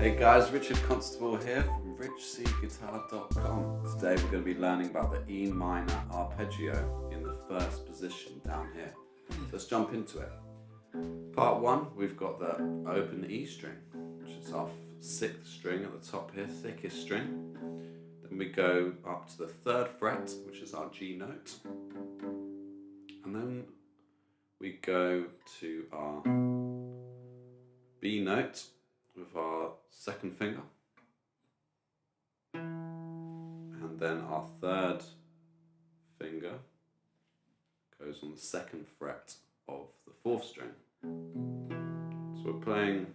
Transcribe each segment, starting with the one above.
Hey guys, Richard Constable here from richcguitar.com. Today we're going to be learning about the E Minor Arpeggio in the first position down here. So let's jump into it. Part 1, we've got the open E string, which is our 6th string at the top here, thickest string. Then we go up to the 3rd fret, which is our G note. And then we go to our B note with our 2nd finger, and then our 3rd finger goes on the 2nd fret of the 4th string. So we're playing,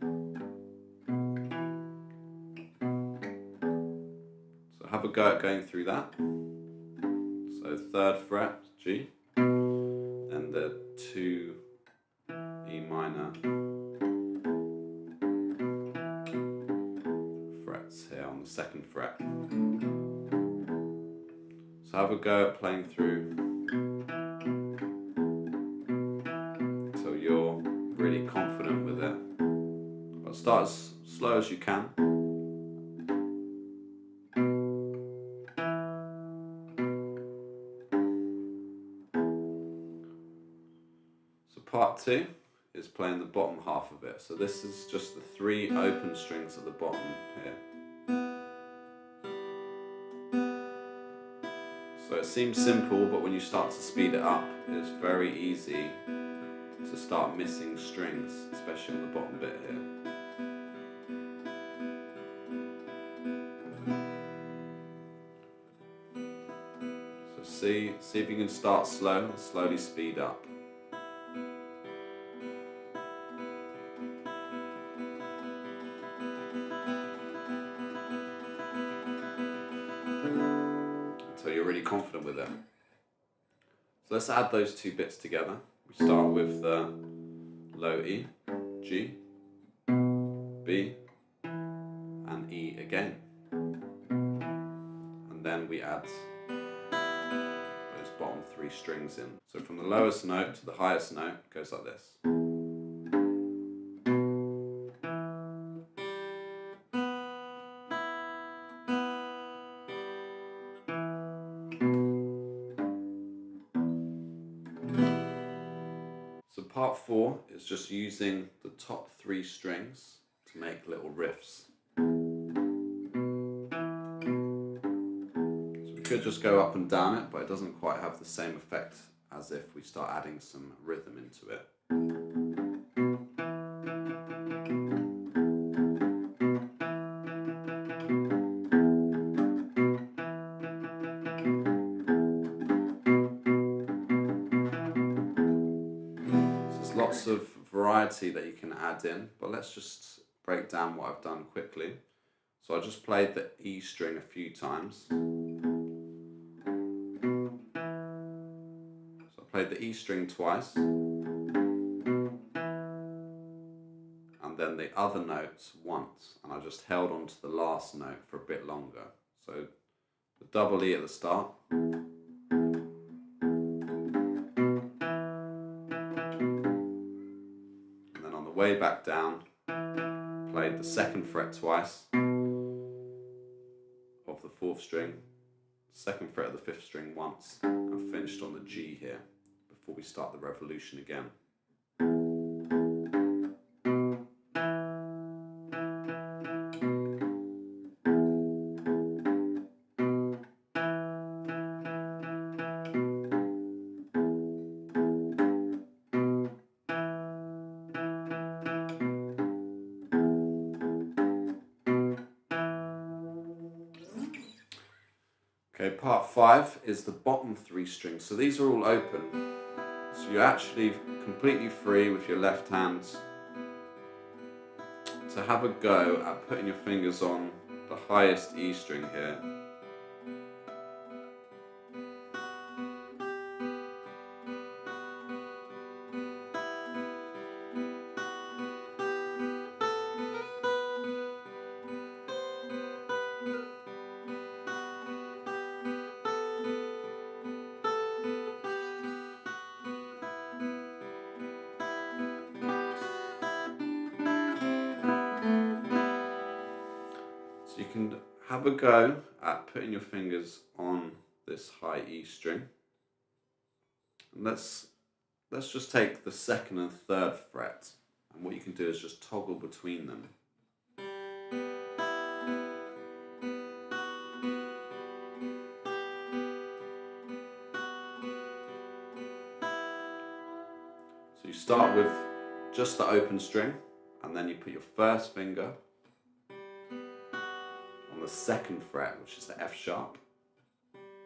so have a go at going through that. So 3rd fret G, then the 2 E minor here on the 2nd fret. So have a go at playing through until you're really confident with it. But start as slow as you can. So part 2 is playing the bottom half of it. So this is just the 3 open strings at the bottom here. So it seems simple, but when you start to speed it up, it's very easy to start missing strings, especially on the bottom bit here. So see if you can start slow and slowly speed up. So you're really confident with it. So let's add those 2 bits together. We start with the low E, G, B, and E again. And then we add those bottom 3 strings in. So from the lowest note to the highest note, it goes like this. So part 4 is just using the top 3 strings to make little riffs. So we could just go up and down it, but it doesn't quite have the same effect as if we start adding some rhythm into it. Lots of variety that you can add in, but let's just break down what I've done quickly. So I just played the E string a few times. So I played the E string twice, and then the other notes once, and I just held on to the last note for a bit longer. So the double E at the start, way back down, played the 2nd fret twice of the 4th string, 2nd fret of the 5th string once, and finished on the G here before we start the revolution again. Okay, part 5 is the bottom 3 strings. So these are all open. So you're actually completely free with your left hand to have a go at putting your fingers on the highest E string here. So you can have a go at putting your fingers on this high E string. And let's just take the 2nd and 3rd fret, and what you can do is just toggle between them. So you start with just the open string, and then you put your 1st finger on the 2nd fret, which is the F sharp,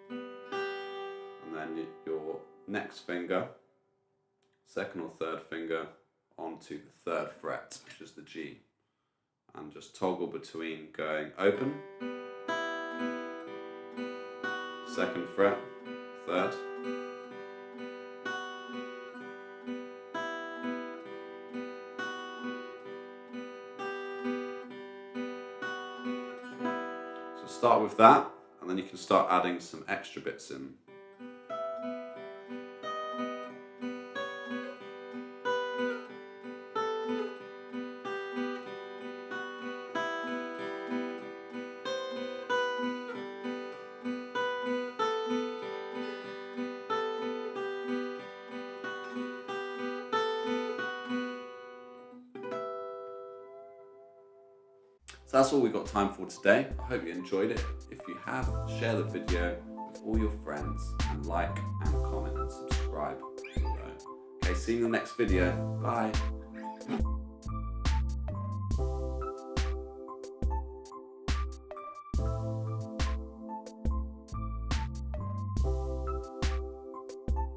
and then your next finger, 2nd or 3rd finger, onto the 3rd fret, which is the G, and just toggle between going open, 2nd fret, 3rd, so start with that, and then you can start adding some extra bits in. So that's all we've got time for today. I hope you enjoyed it. If you have, share the video with all your friends, and like and comment and subscribe below. Okay, see you in the next video. Bye.